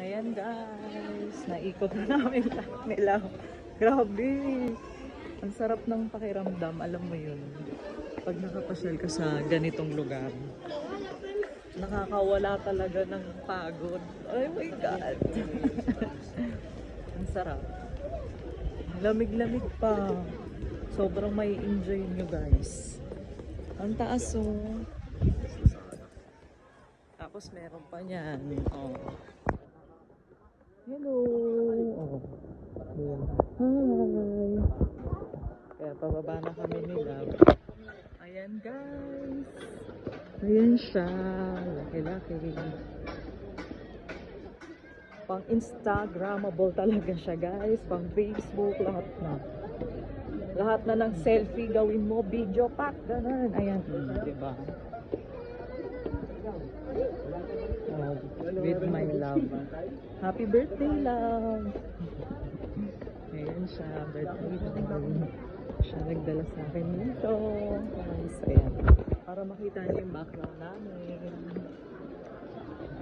Ayan guys, naikot na namin lahat nila. Grabe! Ang sarap ng pakiramdam, alam mo yun. Pag nakapasyal ka sa ganitong lugar, nakakawala talaga ng pagod. Oh my God! Ang sarap. Lamig-lamig pa. Sobrang may enjoy nyo guys. Ang taas oh. Tapos meron pa niyan. Oh. Hello! Oh. Hi! Kaya pababa na kami nila. Ayan guys! Ayan siya. Laki-laki. Pang Instagramable talaga siya guys. Pang Facebook, lahat na. Lahat na ng selfie gawin mo. Video pack, ganun. Ayan, diba? Oh, with my love. Happy birthday, love! Ayan siya, birthday love. Siya nagdala sa akin nito. Guys, ayan. Para makita niyo yung background namin.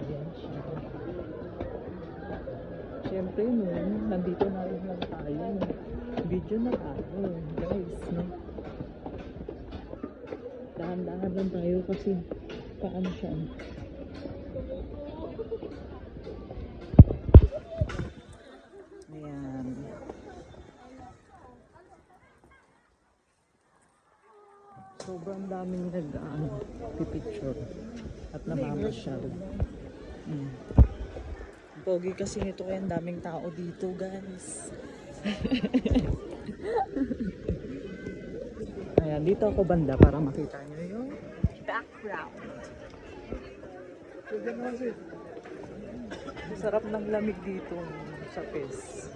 Ayan siya. Siyempre nun, nandito na rin lang tayo. Video na tayo, guys, no? Dahan-dahan lang tayo kasi paano siya. Ayan. Sobrang daming pipicture at namamasyal. Pogi kasi nito kaya ang daming tao dito guys. Ayan, dito ako banda para makita nyo yung background. Sarap ng lamig dito sa PES.